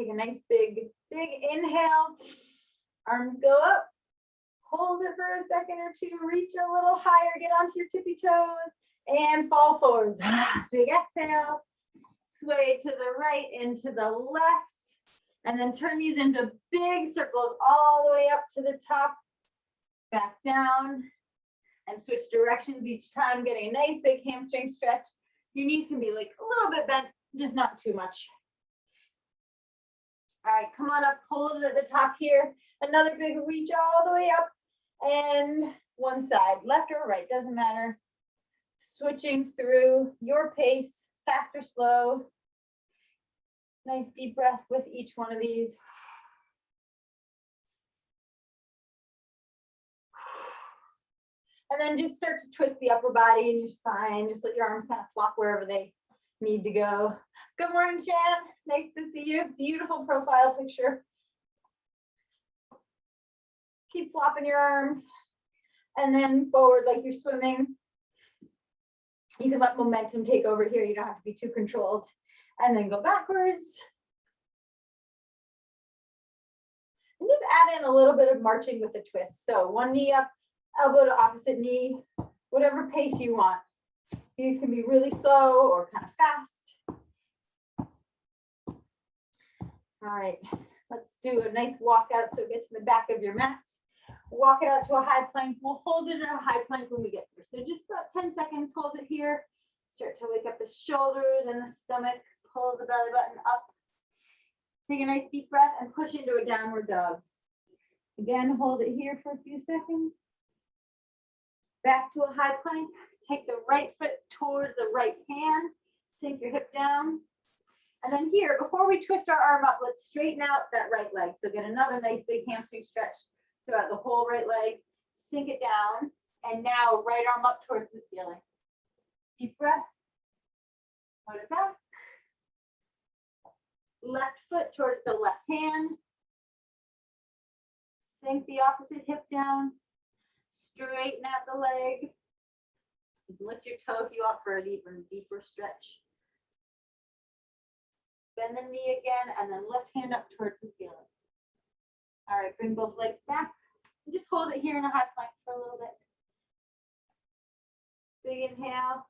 take a nice big inhale. Arms go up. Hold it for a second or two. Reach a little higher. Get onto your tippy toes and fall forwards. Big exhale. Sway to the right and to the left. And then turn these into big circles all the way up to the top. Back down. And switch directions each time, getting a nice big hamstring stretch. Your knees can be like a little bit bent, just not too much. All right, come on up, hold it at the top here. Another big reach all the way up. And one side, left or right, doesn't matter. Switching through your pace, fast or slow. Nice deep breath with each one of these. And then just start to twist the upper body and your spine. Just let your arms kind of flop wherever they need to go. Good morning, Shan. Nice to see you. Beautiful profile picture. Keep flopping your arms. And then forward like you're swimming. You can let momentum take over here. You don't have to be too controlled. And then go backwards. And just add in a little bit of marching with a twist. So one knee up, elbow to opposite knee, whatever pace you want. These can be really slow or kind of fast. All right, let's do a nice walkout so it gets to the back of your mat. Walk it out to a high plank. We'll hold it in a high plank when we get there. So just about 10 seconds, hold it here. Start to wake up the shoulders and the stomach. Pull the belly button up. Take a nice deep breath and push into a downward dog. Again, hold it here for a few seconds. Back to a high plank. Take the right foot towards the right hand. Sink your hip down. And then here, before we twist our arm up, let's straighten out that right leg. So get another nice big hamstring stretch throughout the whole right leg. Sink it down. And now right arm up towards the ceiling. Deep breath. Put it back. Left foot towards the left hand. Sink the opposite hip down. Straighten out the leg. You can lift your toe if you want for an even deeper stretch. Bend the knee again and then left hand up towards the ceiling. All right, bring both legs back. And just hold it here in a high plank for a little bit. Big inhale.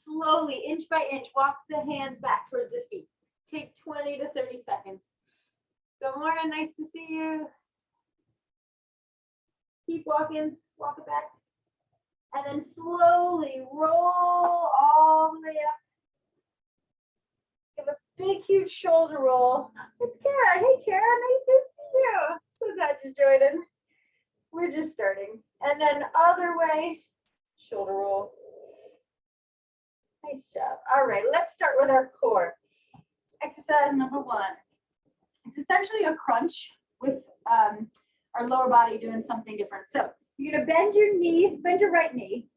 Slowly, inch by inch, walk the hands back towards the feet. Take 20 to 30 seconds. Good morning, nice to see you. Keep walking, walk it back. And then slowly roll all the way up. Give a big, huge shoulder roll. It's Kara. Hey, Kara, nice to see you. So glad you joined in. We're just starting. And then other way, shoulder roll. Nice job. All right, let's start with our core. Exercise number 1. It's essentially a crunch with our lower body doing something different. So you're gonna bend your knee, bend your right knee,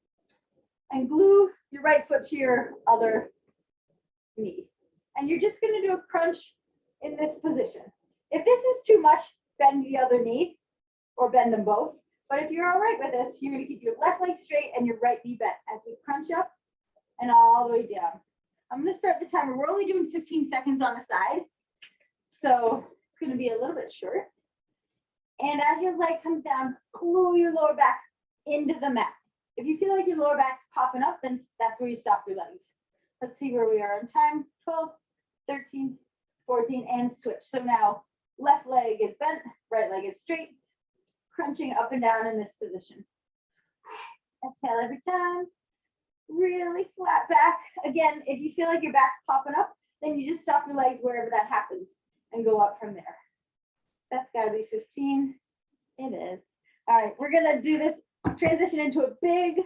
and glue your right foot to your other knee. And you're just gonna do a crunch in this position. If this is too much, bend the other knee or bend them both. But if you're all right with this, you're gonna keep your left leg straight and your right knee bent as we crunch up and all the way down. I'm gonna start the timer. We're only doing 15 seconds on the side. So it's gonna be a little bit short. And as your leg comes down, glue your lower back into the mat. If you feel like your lower back's popping up, then that's where you stop your legs. Let's see where we are on time. 12, 13, 14, and switch. So now left leg is bent, right leg is straight, crunching up and down in this position. Exhale every time. Really flat back. Again, if you feel like your back's popping up, then you just stop your legs wherever that happens and go up from there. That's gotta be 15. It is. All right, we're gonna do this transition into a big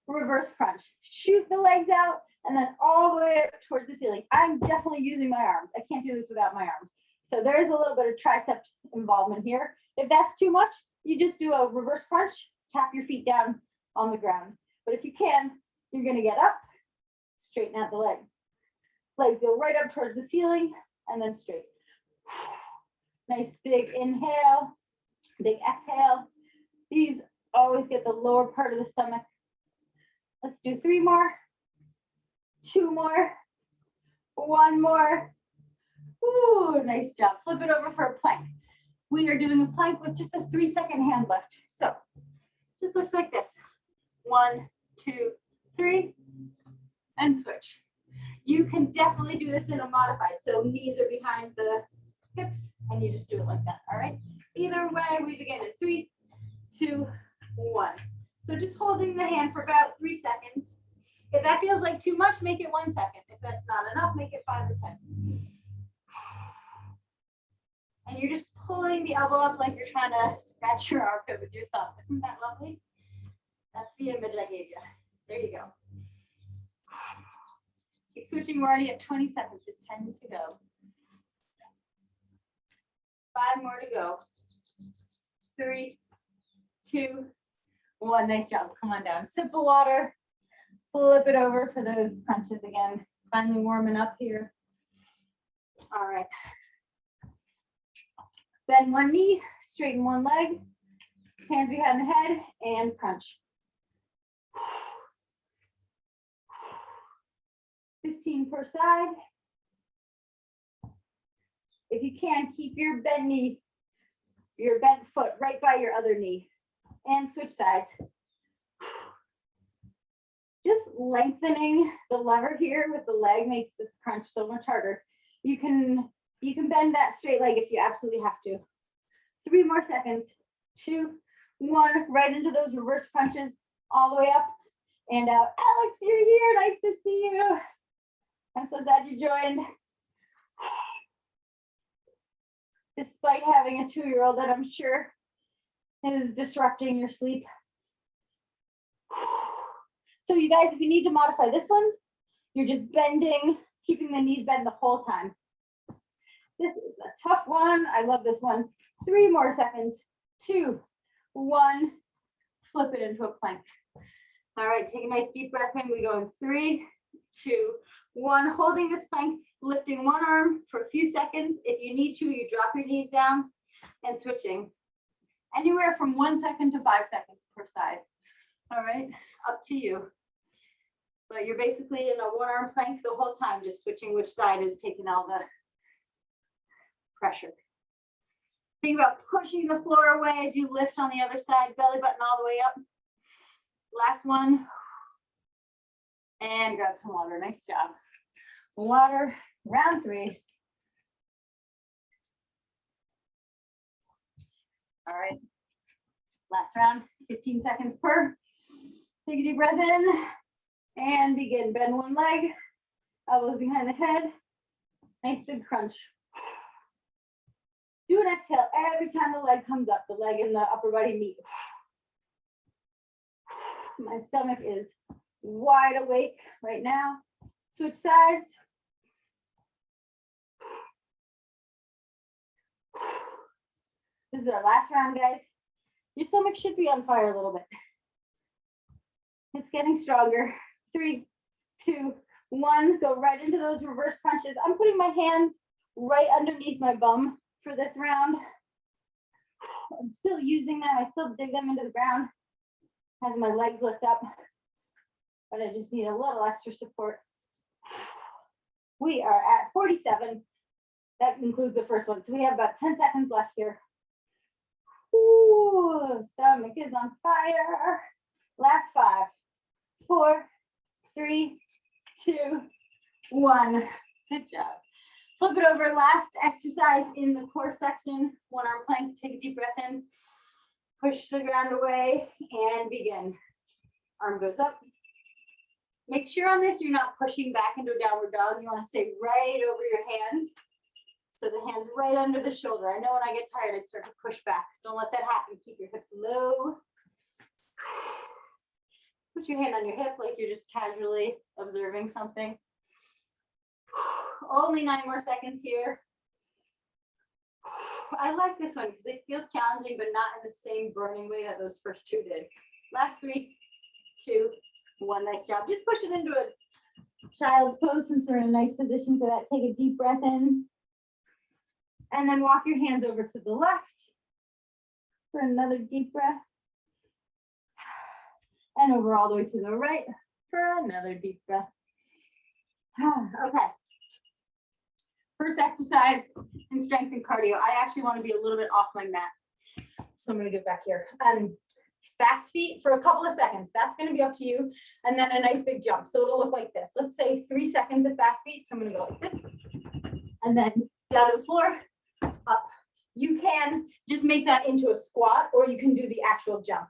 reverse crunch. Shoot the legs out and then all the way up towards the ceiling. I'm definitely using my arms. I can't do this without my arms. So there is a little bit of tricep involvement here. If that's too much, you just do a reverse crunch, tap your feet down on the ground. But if you can, you're gonna get up, straighten out the leg. Legs go right up towards the ceiling and then straight. Nice big inhale, big exhale. These always get the lower part of the stomach. Let's do 3 more, 2 more, 1 more. Ooh, nice job. Flip it over for a plank. We are doing a plank with just a 3-second hand lift. So just looks like this. 1, 2, 3, and switch. You can definitely do this in a modified. So knees are behind the hips and you just do it like that. All right. Either way, we begin in 3, 2, 1. So just holding the hand for about 3 seconds. If that feels like too much, make it 1 second. If that's not enough, make it 5 or 10. And you're just pulling the elbow up like you're trying to scratch your armpit with your thumb. Isn't that lovely? That's the image I gave you. There you go. Keep switching. We're already at 20 seconds, just 10 to go. 5 more to go. 3, 2, 1. Nice job. Come on down. Sip of water. Flip it over for those crunches again. Finally warming up here. All right. Bend one knee, straighten one leg, hands behind the head, and crunch. 15 per side. If you can, keep your bent knee, your bent foot right by your other knee, and switch sides. Just lengthening the lever here with the leg makes this crunch so much harder. You can bend that straight leg if you absolutely have to. 3 more seconds. 2, 1. Right into those reverse crunches all the way up and out. Alex, you're here. Nice to see you. I'm so glad you joined. Despite having a 2-year-old that I'm sure is disrupting your sleep. So you guys, if you need to modify this one, you're just bending, keeping the knees bent the whole time. This is a tough one. I love this one. 3 more seconds. 2, 1. Flip it into a plank. All right, take a nice deep breath in. We go in 3, 2, 1. Holding this plank, lifting one arm for a few seconds. If you need to, you drop your knees down and switching. Anywhere from 1 second to 5 seconds per side. All right, up to you. But you're basically in a one-arm plank the whole time, just switching which side is taking all the pressure. Think about pushing the floor away as you lift on the other side, belly button all the way up. Last one. And grab some water. Nice job. Water, round 3. All right. Last round, 15 seconds per. Take a deep breath in and begin. Bend one leg, elbows behind the head. Nice big crunch. Do an exhale every time the leg comes up, the leg and the upper body meet. My stomach is wide awake right now. Switch sides. This is our last round, guys. Your stomach should be on fire a little bit. It's getting stronger. 3, 2, 1. Go right into those reverse crunches. I'm putting my hands right underneath my bum for this round. I'm still using them. I still dig them into the ground as my legs lift up, but I just need a little extra support. We are at 47. That includes the first one. So we have about 10 seconds left here. Ooh, stomach is on fire. Last 5, 4, 3, 2, 1. Good job. Flip it over. Last exercise in the core section. One arm plank. Take a deep breath in. Push the ground away and begin. Arm goes up. Make sure on this you're not pushing back into a downward dog. You want to stay right over your hand. So the hand's right under the shoulder. I know when I get tired, I start to push back. Don't let that happen. Keep your hips low. Put your hand on your hip like you're just casually observing something. Only 9 more seconds here. I like this one because it feels challenging, but not in the same burning way that those first 2 did. Last 3, 2, 1. Nice job. Just push it into a child's pose since we're in a nice position for that. Take a deep breath in. And then walk your hands over to the left for another deep breath. And over all the way to the right for another deep breath. Okay. First exercise in strength and cardio. I actually want to be a little bit off my mat. So I'm going to get back here. Fast feet for a couple of seconds. That's going to be up to you. And then a nice big jump. So it'll look like this. Let's say 3 seconds of fast feet. So I'm going to go like this. And then down to the floor, up. You can just make that into a squat, or you can do the actual jump.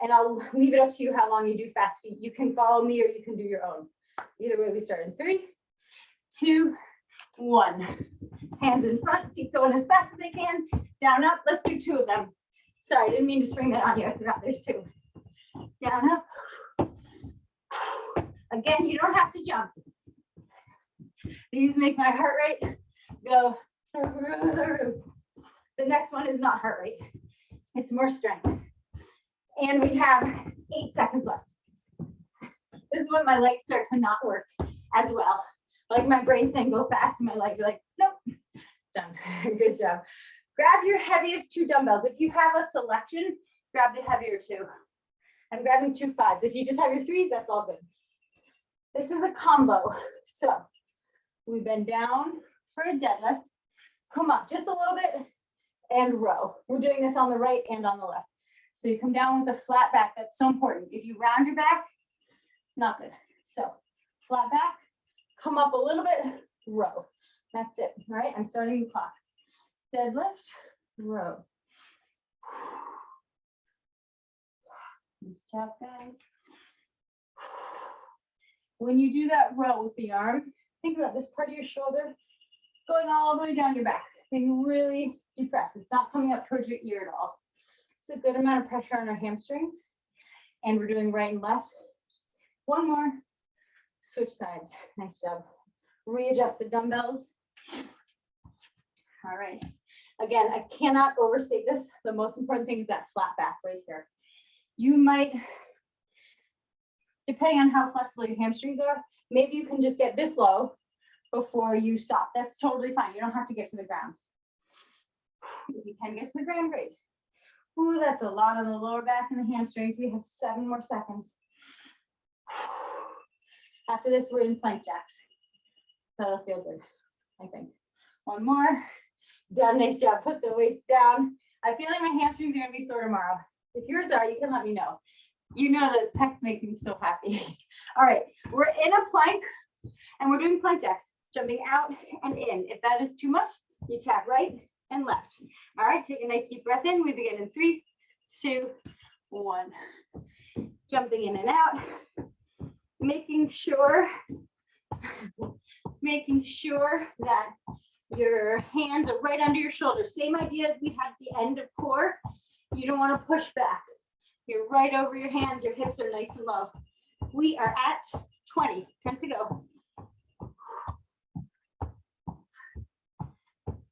And I'll leave it up to you how long you do fast feet. You can follow me or you can do your own. Either way, we start in 3, 2, 1. Hands in front, keep going as fast as they can. Down, up. Let's do 2 of them. Sorry, I didn't mean to spring that on you. I forgot there's 2. Down, up. Again, you don't have to jump. These make my heart rate go through the roof. The next one is not heart rate. It's more strength. And we have 8 seconds left. This is when my legs start to not work as well. Like my brain's saying go fast and my legs are like, nope, done. Good job. Grab your heaviest 2 dumbbells. If you have a selection, grab the heavier 2. I'm grabbing 2 5s. If you just have your 3s, that's all good. This is a combo. So we bend down for a deadlift. Come up just a little bit and row. We're doing this on the right and on the left. So you come down with a flat back. That's so important. If you round your back, not good. So flat back, come up a little bit, row. That's it. All right, I'm starting the clock. Deadlift, row. Nice job, guys. When you do that row with the arm, think about this part of your shoulder going all the way down your back. Being really depressed. It's not coming up towards your ear at all. It's a good amount of pressure on our hamstrings. And we're doing right and left. One more. Switch sides. Nice job. Readjust the dumbbells. All right. Again, I cannot overstate this. The most important thing is that flat back right here. You might, depending on how flexible your hamstrings are, maybe you can just get this low before you stop. That's totally fine. You don't have to get to the ground. If you can get to the ground, great. Ooh, that's a lot on the lower back and the hamstrings. We have 7 more seconds. After this, we're in plank jacks. That'll feel good, I think. One more. Done, nice job. Put the weights down. I feel like my hamstrings are gonna be sore tomorrow. If yours are, you can let me know. You know those texts make me so happy. All right, we're in a plank and we're doing plank jacks, jumping out and in. If that is too much, you tap right and left. All right, take a nice deep breath in. We begin in 3, 2, 1. Jumping in and out. Making sure that your hands are right under your shoulders. Same idea as we had at the end of core. You don't want to push back. You're right over your hands. Your hips are nice and low. We are at 20. 10 to go.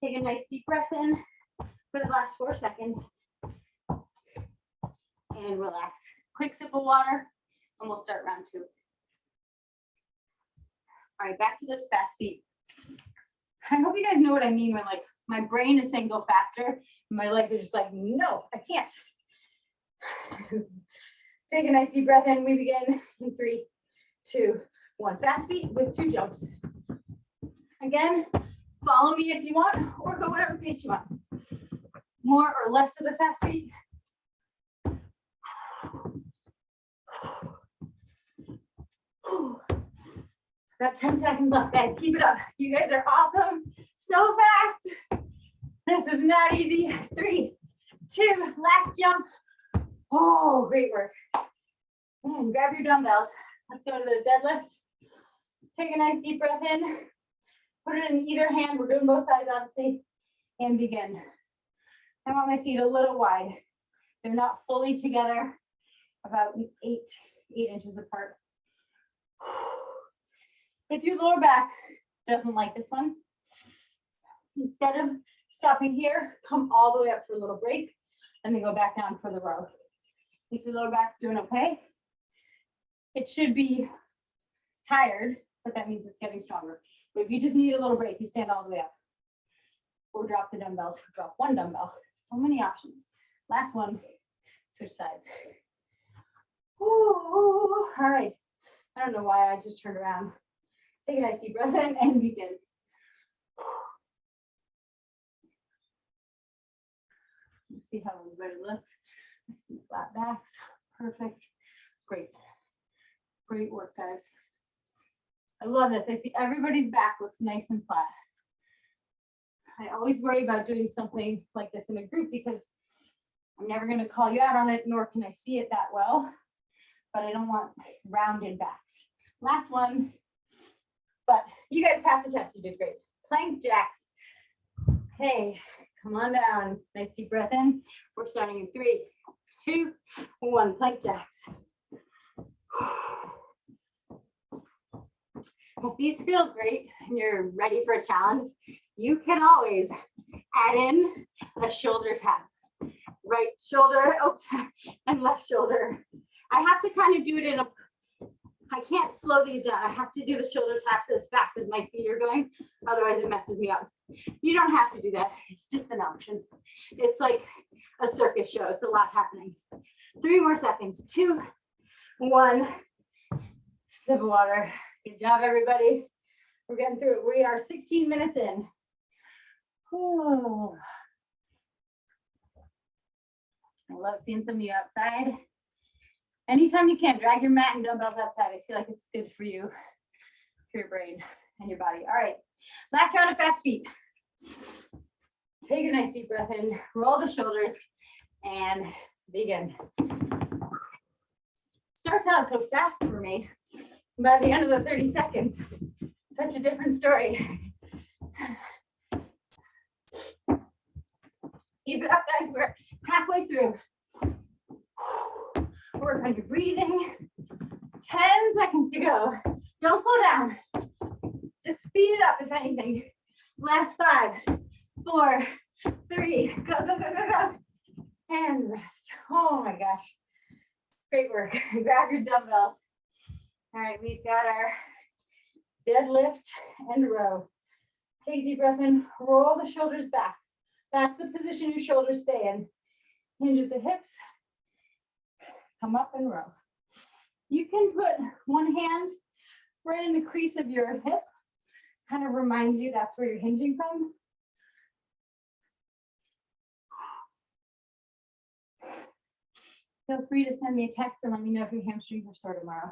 Take a nice deep breath in for the last 4 seconds. And relax. Quick sip of water, and we'll start round 2. All right, back to those fast feet. I hope you guys know what I mean when like my brain is saying go faster, and my legs are just like, no, I can't. Take a nice deep breath in. We begin in 3, 2, 1. Fast feet with 2 jumps. Again, follow me if you want, or go whatever pace you want. More or less of the fast feet. About 10 seconds left, guys. Keep it up. You guys are awesome. So fast. This is not easy. 3, 2, last jump. Oh, great work. And grab your dumbbells. Let's go to those deadlifts. Take a nice deep breath in. Put it in either hand. We're doing both sides, obviously. And begin. I want my feet a little wide. They're not fully together. About 8 inches apart. If your lower back doesn't like this one, instead of stopping here, come all the way up for a little break and then go back down for the row. If your lower back's doing okay, it should be tired, but that means it's getting stronger. But if you just need a little break, you stand all the way up. Or drop the dumbbells, drop 1 dumbbell. So many options. Last one, switch sides. Ooh, all right. I don't know why I just turned around. Take a nice deep breath in and begin. See how everybody looks. I see flat backs. Perfect. Great. Great work, guys. I love this. I see everybody's back looks nice and flat. I always worry about doing something like this in a group because I'm never going to call you out on it, nor can I see it that well, but I don't want rounded backs. Last one, but you guys passed the test. You did great. Plank jacks. Okay, come on down. Nice deep breath in. We're starting in 3, 2, 1. Plank jacks. If these feel great and you're ready for a challenge, you can always add in a shoulder tap. Right shoulder, and left shoulder. I have to kind of do it in a, I can't slow these down. I have to do the shoulder taps as fast as my feet are going. Otherwise it messes me up. You don't have to do that. It's just an option. It's like a circus show. It's a lot happening. 3 more seconds. 2, 1. Sip of water. Good job, everybody. We're getting through it. We are 16 minutes in. Ooh. I love seeing some of you outside. Anytime you can, drag your mat and dumbbells outside. I feel like it's good for you, for your brain and your body. All right, last round of fast feet. Take a nice deep breath in, roll the shoulders, and begin. Starts out so fast for me. By the end of the 30 seconds, such a different story. Keep it up, guys. We're halfway through. Work on your breathing. 10 seconds to go. Don't slow down. Just speed it up, if anything. Last 5, 4, 3. Go, go, go, go, go. And rest. Oh my gosh. Great work. Grab your dumbbells. All right, we've got our deadlift and row. Take a deep breath in. Roll the shoulders back. That's the position your shoulders stay in. Hinge at the hips. Come up and row. You can put one hand right in the crease of your hip. Kind of reminds you that's where you're hinging from. Feel free to send me a text and let me know if your hamstrings are sore tomorrow.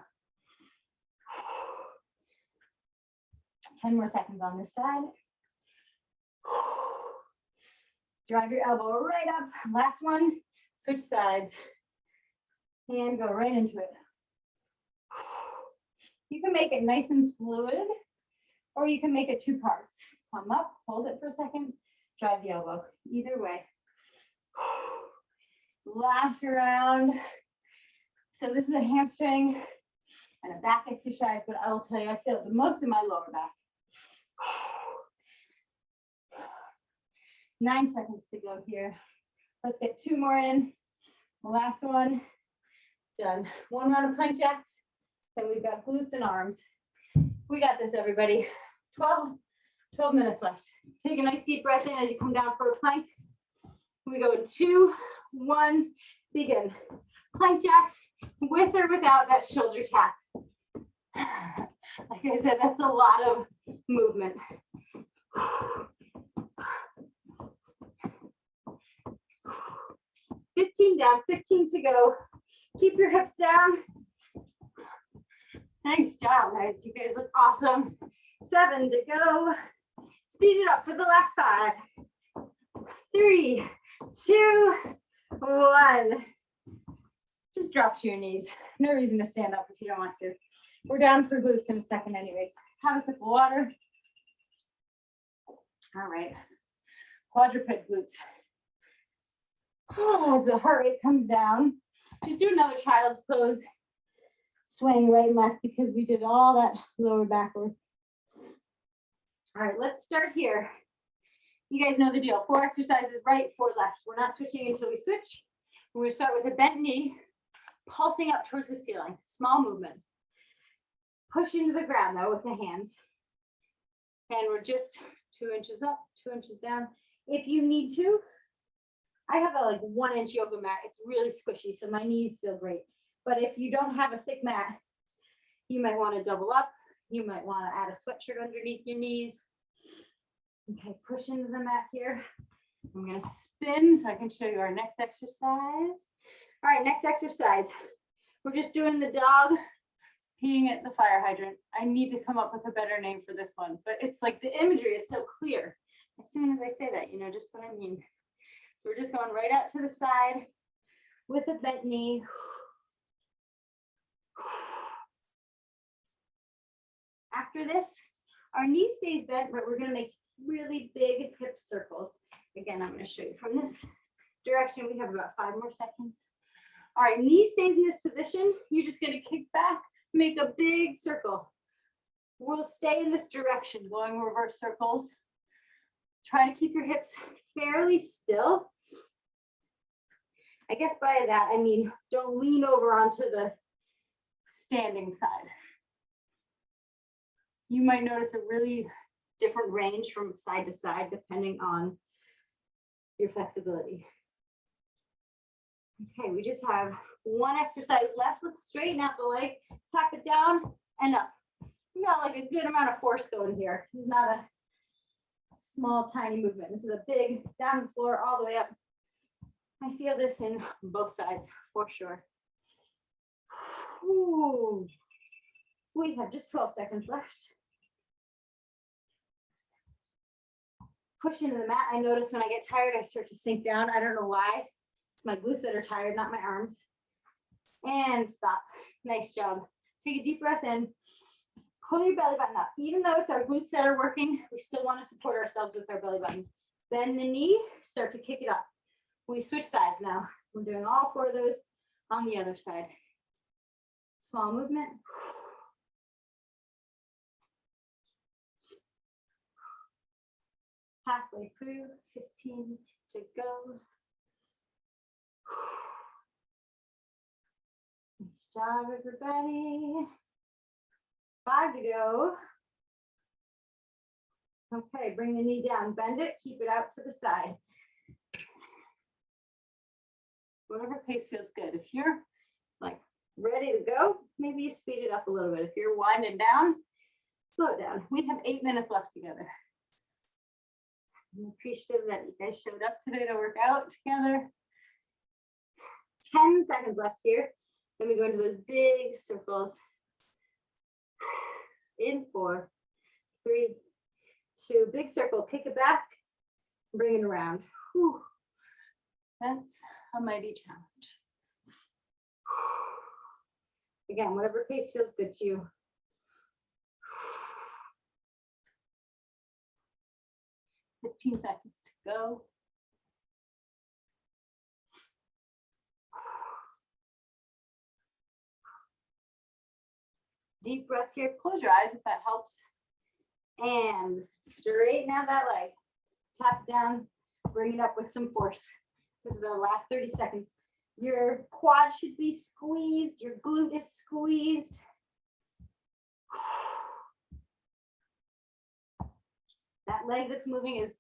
10 more seconds on this side. Drive your elbow right up. Last one, switch sides. And go right into it. You can make it nice and fluid, or you can make it 2 parts. Come up, hold it for a second, drive the elbow. Either way. Last round. So this is a hamstring and a back exercise, but I will tell you, I feel it the most in my lower back. 9 seconds to go here. Let's get 2 more in. Last one. Done. 1 round of plank jacks. Then we've got glutes and arms. We got this, everybody. 12 minutes left. Take a nice deep breath in as you come down for a plank. We go in 2, 1, begin. Plank jacks with or without that shoulder tap. Like I said, that's a lot of movement. 15 down, 15 to go. Keep your hips down. Nice job, guys. You guys look awesome. 7 to go. Speed it up for the last 5. 3, 2, 1. Just drop to your knees. No reason to stand up if you don't want to. We're down for glutes in a second anyways. Have a sip of water. All right. Quadruped glutes. Oh, as the heart rate comes down, just do another child's pose. Swaying right and left because we did all that lower back work. All right, let's start here. You guys know the deal. 4 exercises right, 4 left. We're not switching until we switch. We're going to start with a bent knee, pulsing up towards the ceiling. Small movement. Push into the ground though with the hands. And we're just 2 inches up, 2 inches down. If you need to, I have a 1-inch yoga mat. It's really squishy, so my knees feel great. But if you don't have a thick mat, you might want to double up. You might want to add a sweatshirt underneath your knees. Okay, push into the mat here. I'm gonna spin so I can show you our next exercise. All right, next exercise. We're just doing the dog peeing at the fire hydrant. I need to come up with a better name for this one, but it's like the imagery is so clear. As soon as I say that, you know just what I mean. So we're just going right out to the side with a bent knee. After this, our knee stays bent, but we're gonna make really big hip circles. Again, I'm gonna show you from this direction. We have about 5 more seconds. All right, knee stays in this position. You're just gonna kick back, make a big circle. We'll stay in this direction, going reverse circles. Try to keep your hips fairly still. I guess by that, I mean, don't lean over onto the standing side. You might notice a really different range from side to side, depending on your flexibility. Okay, we just have one exercise left. Let's straighten out the leg, tap it down and up. We got like a good amount of force going here. This is not a small, tiny movement. This is a big down the floor all the way up. I feel this in both sides for sure. Ooh. We have just 12 seconds left. Push into the mat. I notice when I get tired, I start to sink down. I don't know why. It's my glutes that are tired, not my arms. And stop. Nice job. Take a deep breath in. Pull your belly button up. Even though it's our glutes that are working, we still want to support ourselves with our belly button. Bend the knee, start to kick it up. We switch sides now. We're doing all 4 of those on the other side. Small movement. Halfway through, 15 to go. Nice job, everybody. 5 to go. Okay, bring the knee down, bend it, keep it out to the side. Whatever pace feels good. If you're like ready to go, maybe you speed it up a little bit. If you're winding down, slow it down. We have 8 minutes left together. I'm appreciative that you guys showed up today to work out together. 10 seconds left here. Then we go into those big circles. In 4, 3, 2, big circle, kick it back, bring it around. Whew. That's a mighty challenge. Again, whatever pace feels good to you. Fifteen seconds to go. Deep breath here. Close your eyes if that helps. And straighten out that leg. Tap down, bring it up with some force. This is our last 30 seconds. Your quad should be squeezed. Your glute is squeezed. That leg that's moving is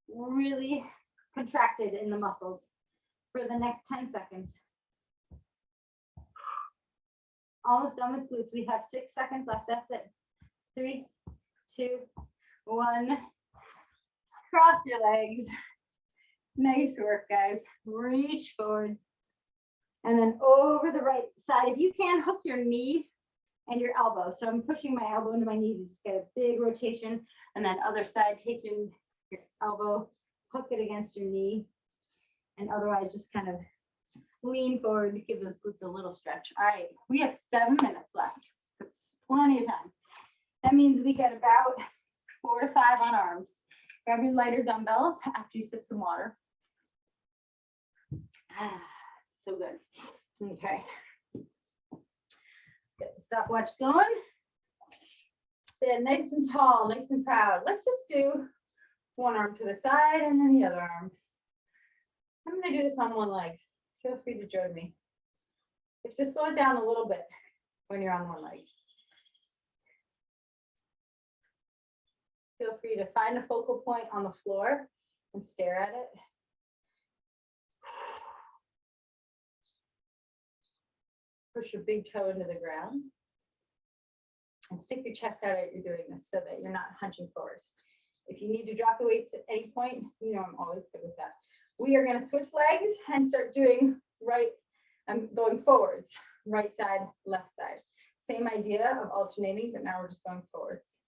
really contracted in the muscles for the next 10 seconds. Almost done with glutes. We have 6 seconds left. That's it. 3, 2, 1. Cross your legs. Nice work, guys. Reach forward. And then over the right side. If you can, hook your knee and your elbow. So I'm pushing my elbow into my knee to just get a big rotation. And then other side, take your elbow, hook it against your knee. And otherwise just kind of lean forward to give those glutes a little stretch. All right, we have 7 minutes left. That's plenty of time. That means we get about 4 to 5 on arms. Grab your lighter dumbbells after you sip some water. So good. Okay. Let's get the stopwatch going. Stand nice and tall, nice and proud. Let's just do one arm to the side and then the other arm. I'm going to do this on one leg. Feel free to join me. Just slow it down a little bit when you're on one leg. Feel free to find a focal point on the floor and stare at it. Push your big toe into the ground. And stick your chest out as you're doing this so that you're not hunching forwards. If you need to drop the weights at any point, you know I'm always good with that. We are going to switch legs and start doing I'm going forwards, right side, left side. Same idea of alternating, but now we're just going forwards.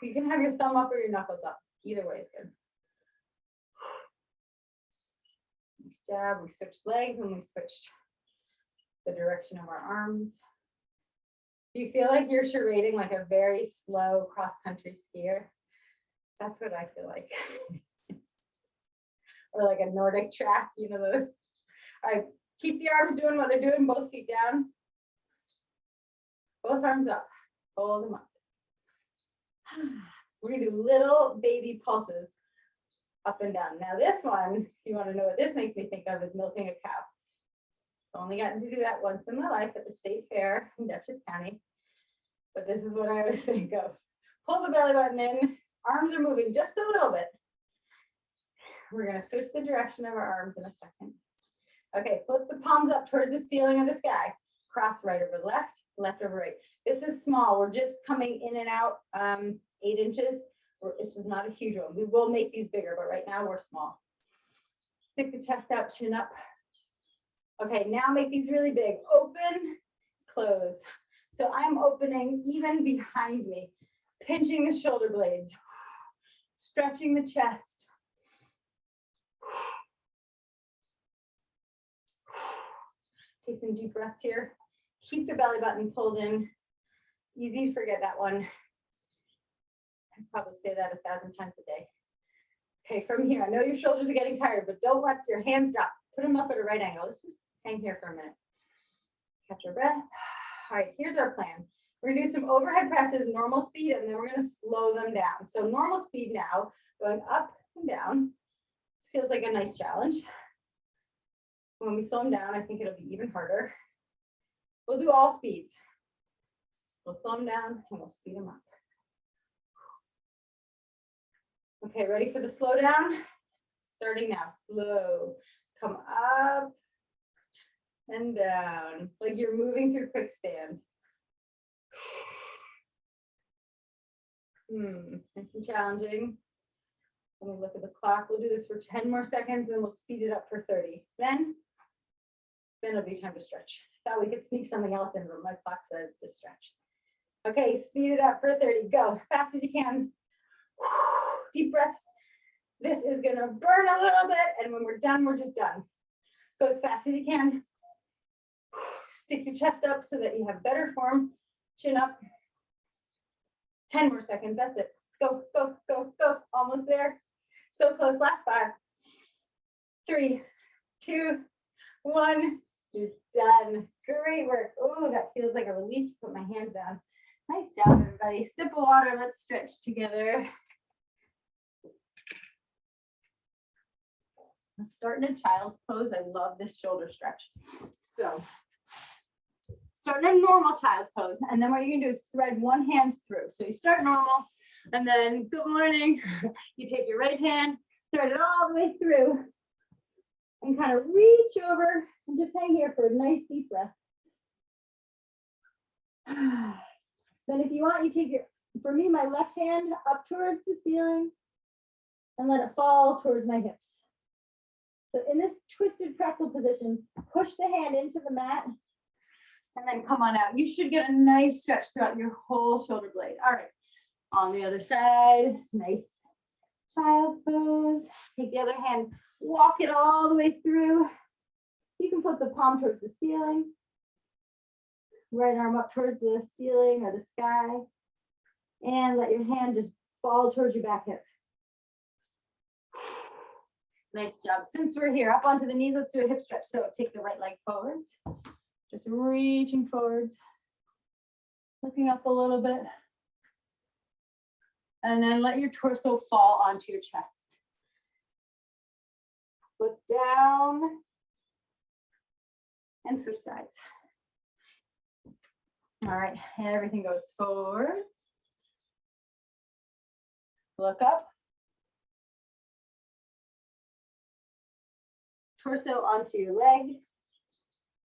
You can have your thumb up or your knuckles up. Either way is good. Nice job. We switched legs and we switched the direction of our arms. Do you feel like you're charading like a very slow cross-country skier? That's what I feel like. Or like a Nordic track, you know those. All right, keep the arms doing what they're doing, both feet down. Both arms up, hold them up. We're gonna do little baby pulses up and down. Now this one, if you wanna know what this makes me think of, is milking a cow. I've only gotten to do that once in my life at the state fair in Dutchess County. But this is what I always think of. Pull the belly button in, arms are moving just a little bit. We're gonna switch the direction of our arms in a second. Okay, put the palms up towards the ceiling of the sky. Cross right over left, left over right. This is small, we're just coming in and out 8 inches. This is not a huge one. We will make these bigger, but right now we're small. Stick the chest out, chin up. Okay, now make these really big. Open, close. So I'm opening even behind me, pinching the shoulder blades, stretching the chest. Take some deep breaths here. Keep the belly button pulled in. Easy to forget that one. I probably say that 1,000 times a day. Okay, from here, I know your shoulders are getting tired, but don't let your hands drop. Put them up at a right angle. Let's just hang here for a minute. Catch your breath. All right, here's our plan. We're gonna do some overhead presses, normal speed, and then we're gonna slow them down. So normal speed now, going up and down. This feels like a nice challenge. When we slow them down, I think it'll be even harder. We'll do all speeds. We'll slow them down and we'll speed them up. Okay, ready for the slow down? Starting now, slow. Come up and down, like you're moving through quick stand. Nice and challenging. Let me look at the clock. We'll do this for 10 more seconds and we'll speed it up for 30. Then it'll be time to stretch. Thought we could sneak something else in, but my clock says to stretch. Okay, speed it up for 30. Go fast as you can. Deep breaths. This is gonna burn a little bit, and when we're done, we're just done. Go as fast as you can. Stick your chest up so that you have better form. Chin up. 10 more seconds, that's it. Go, go, go, go. Almost there. So close, last 5. 3, 2, 1. You're done. Great work. Oh, that feels like a relief to put my hands down. Nice job, everybody. Sip of water, let's stretch together. Let's start in a child's pose. I love this shoulder stretch. So start in a normal child's pose, and then what you're gonna do is thread one hand through. So you start normal, and then good morning. You take your right hand, thread it all the way through, and kind of reach over and just hang here for a nice deep breath. Then if you want, you take for me, my left hand up towards the ceiling and let it fall towards my hips. So in this twisted pretzel position, push the hand into the mat and then come on out. You should get a nice stretch throughout your whole shoulder blade. All right, on the other side, nice child pose. Take the other hand, walk it all the way through. You can flip the palm towards the ceiling. Right arm up towards the ceiling or the sky. And let your hand just fall towards your back hip. Nice job. Since we're here, up onto the knees, let's do a hip stretch. So take the right leg forwards. Just reaching forwards. Looking up a little bit. And then let your torso fall onto your chest. Look down. And switch sides. All right, and everything goes forward. Look up. Torso onto your leg.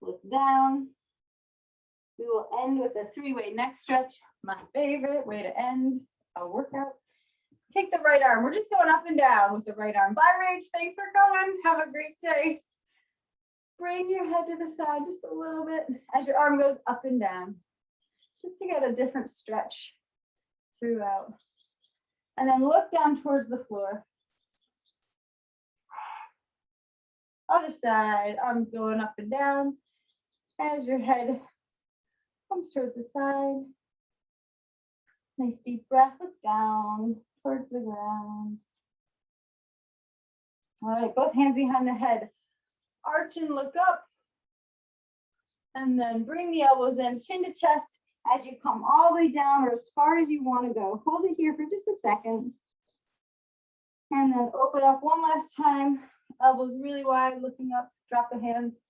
Look down. We will end with a 3-way neck stretch. My favorite way to end a workout. Take the right arm. We're just going up and down with the right arm. Bye, Rach. Thanks for coming. Have a great day. Bring your head to the side just a little bit as your arm goes up and down, just to get a different stretch throughout. And then look down towards the floor. Other side, arms going up and down as your head comes towards the side. Nice deep breath, look down towards the ground. All right, both hands behind the head. Arch and look up. And then bring the elbows in, chin to chest as you come all the way down or as far as you want to go. Hold it here for just a second. And then open up one last time. Elbows really wide, looking up, drop the hands.